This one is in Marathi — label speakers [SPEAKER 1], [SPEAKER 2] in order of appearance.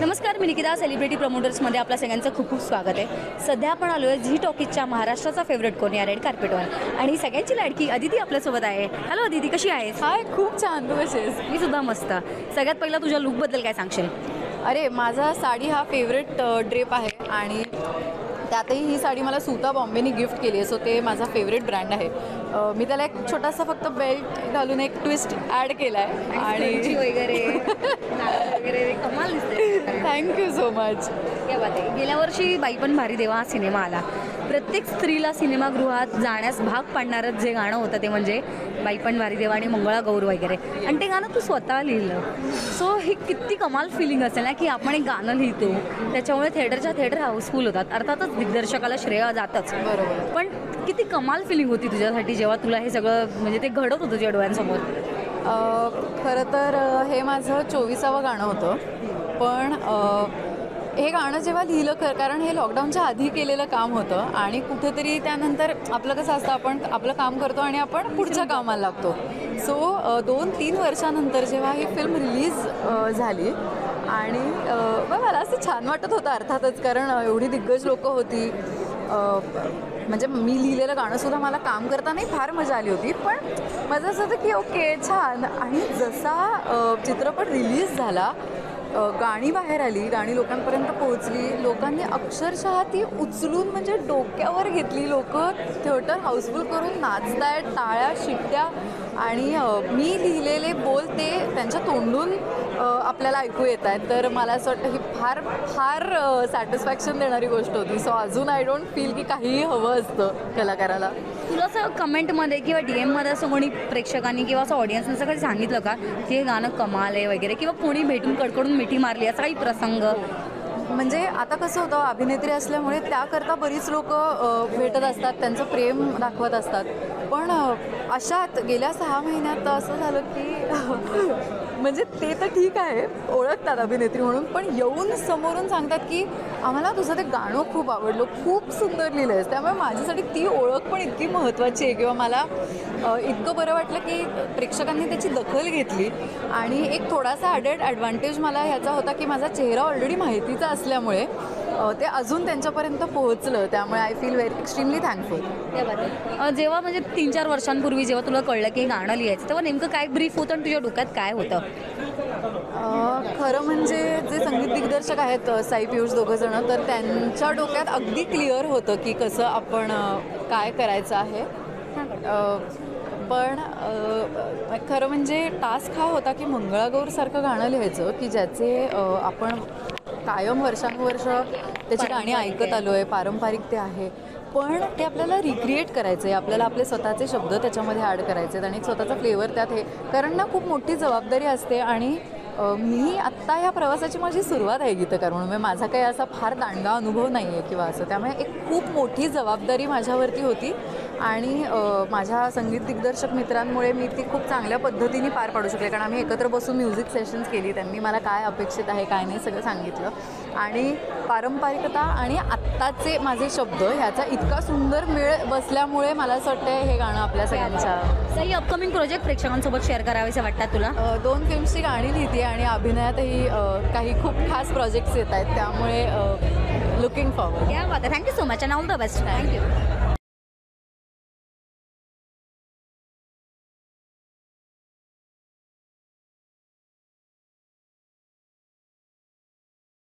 [SPEAKER 1] नमस्कार, मी निकिता. सेलिब्रिटी प्रमोटर्समध्ये आपल्या सगळ्यांचं खूप खूप स्वागत आहे. सध्या आपण आलो आहे झी टॉकीजच्या महाराष्ट्राचा फेवरेट कोण या रेड कार्पेटवर आणि सगळ्यांची लाडकी अदिती आपल्यासोबत आहे. हॅलो अदिती, कशी आहेस?
[SPEAKER 2] हाय, खूप छान. तू कशी आहेस?
[SPEAKER 1] मी सुद्धा मस्त. सगळ्यात पहिला तुझ्या लुकबद्दल काय सांगशील?
[SPEAKER 2] अरे, माझा साडी हा फेवरेट ड्रेप आहे आणि त्यातही ही साडी मला सुता बॉम्बेनी गिफ्ट केली आहे. सो ते माझा फेवरेट ब्रँड आहे. मी त्याला एक छोटासा फक्त बेल्ट घालून एक ट्विस्ट ॲड केला आहे
[SPEAKER 1] आणि वगैरे वगैरे कमाल दिसते.
[SPEAKER 2] Thank you so much.
[SPEAKER 1] क्या बात आहे. गेल्या वर्षी बाई पण भारी देवा हा सिनेमा आला. प्रत्येक स्त्रीला सिनेमागृहात जाण्यास भाग पाडणारं जे गाणं होतं ते म्हणजे बाई पण भारी देवा आणि मंगळागौर वगैरे. आणि ते गाणं तू स्वतः लिहिलं. सो ही किती कमाल फिलिंग असेल ना की आपण एक गाणं लिहितो, त्याच्यामुळे थिएटर हाऊसफुल होतात. अर्थातच दिग्दर्शकाला श्रेय जातच,
[SPEAKER 2] बरोबर.
[SPEAKER 1] पण किती कमाल फिलिंग होती तुझ्यासाठी जेव्हा तुला हे सगळं म्हणजे ते घडत होतं तुझ्या डोळ्यांसमोर?
[SPEAKER 2] खरं तर हे माझं 24वं गाणं होतं. पण हे गाणं जेव्हा लिहिलं कारण हे लॉकडाऊनच्या आधी केलेलं काम होतं आणि कुठेतरी त्यानंतर आपलं कसं असतं, आपण आपलं काम करतो आणि आपण पुढच्या कामाला लागतो. सो 2-3 वर्षानंतर जेव्हा ही फिल्म रिलीज झाली आणि मला असं छान वाटत होतं अर्थातच, कारण एवढी दिग्गज लोकं होती. म्हणजे मी लिहिलेलं गाणंसुद्धा मला काम करतानाही फार मजा आली होती. पण माझं असं होतं की ओके, छान. आणि जसा चित्रपट रिलीज झाला, गाणी बाहेर आली, गाणी लोकांपर्यंत पोहोचली, लोकांनी अक्षरशः ती उचलून म्हणजे डोक्यावर घेतली. लोकं थिएटर हाऊसफुल करून नाचतायत, टाळ्या शिट्ट्या. आणि मी लिहिलेले बोल ते त्यांच्या तोंडून आपल्याला ऐकू येत आहेत. तर मला असं वाटतं ही फार फार सॅटिस्फॅक्शन देणारी गोष्ट होती. सो अजून आय डोंट फील की काहीही हवं असतं कलाकाराला.
[SPEAKER 1] तुला असं कमेंटमध्ये किंवा DM-मध्ये असं कोणी प्रेक्षकांनी किंवा असं ऑडियन्सनं असं काही सांगितलं का की हे गाणं कमाल आहे वगैरे, किंवा कोणी भेटून कडकडून मिठी मारली, असा काही प्रसंग?
[SPEAKER 2] म्हणजे आता कसं होतं, अभिनेत्री असल्यामुळे त्याकरता बरीच लोकं भेटत असतात, त्यांचं प्रेम दाखवत असतात. पण अशात गेल्या 6 महिन्यात असं झालं की म्हणजे ते तर ठीक आहे, ओळखतात अभिनेत्री म्हणून, पण येऊन समोरून सांगतात की आम्हाला तुझं ते गाणं खूप आवडलं, खूप सुंदर लिहिलं आहेस. त्यामुळे माझ्यासाठी ती ओळख पण इतकी महत्त्वाची आहे. किंवा मला इतकं बरं वाटलं की प्रेक्षकांनी त्याची दखल घेतली. आणि एक थोडासा ॲडव्हान्टेज मला ह्याचा होता की माझा चेहरा ऑलरेडी माहितीचा असल्यामुळे ते अजून त्यांच्यापर्यंत पोहोचलं. त्यामुळे आय फील एक्स्ट्रीमली थँकफुल.
[SPEAKER 1] जेव्हा म्हणजे 3-4 वर्षांपूर्वी जेव्हा तुला कळलं की हे गाणं लिहायचं, तेव्हा नेमकं काय ब्रीफ होतं आणि तुझ्या डोक्यात काय होतं?
[SPEAKER 2] खरं म्हणजे जे संगीत दिग्दर्शक आहेत साई पियुष दोघंजणं, तर त्यांच्या डोक्यात अगदी क्लिअर होतं की कसं आपण काय करायचं आहे. पण खरं म्हणजे टास्क हा होता की मंगळागौरसारखं गाणं लिहायचं की ज्याचे आपण कायम वर्षानुवर्ष त्याची गाणी ऐकत आलो आहे, पारंपरिक ते आहे. पण ते आपल्याला रिक्रिएट करायचं आहे, आपल्याला आपले स्वतःचे शब्द त्याच्यामध्ये ॲड करायचे आहेत आणि एक स्वतःचा फ्लेवर त्यात हे. कारण ना खूप मोठी जबाबदारी असते आणि मी आत्ता ह्या प्रवासाची माझी सुरुवात आहे गीतकार म्हणून. म्हणजे माझा काही असा फार दांडगा अनुभव नाही आहे किंवा असं. त्यामुळे एक खूप मोठी जबाबदारी माझ्यावरती होती आणि माझ्या संगीत दिग्दर्शक मित्रांमुळे मी ती खूप चांगल्या पद्धतीने पार पाडू शकले. कारण आम्ही एकत्र बसून म्युझिक सेशन्स केली, त्यांनी मला काय अपेक्षित आहे काय नाही सगळं सांगितलं. आणि पारंपरिकता आणि आत्ताचे माझे शब्द ह्याचा इतका सुंदर मेळ बसल्यामुळे मला असं वाटतं हे गाणं आपल्या सगळ्यांच्या.
[SPEAKER 1] काही अपकमिंग प्रोजेक्ट प्रेक्षकांसोबत शेअर करावेसे वाटतात तुला?
[SPEAKER 2] 2 फिल्म्सची गाणी लिहिते आणि अभिनयातही काही खूप खास प्रोजेक्ट्स येत आहेत. त्यामुळे लुकिंग फॉरवर्ड.
[SPEAKER 1] क्या बात आहे. Thank you so much and all the best. Thank you.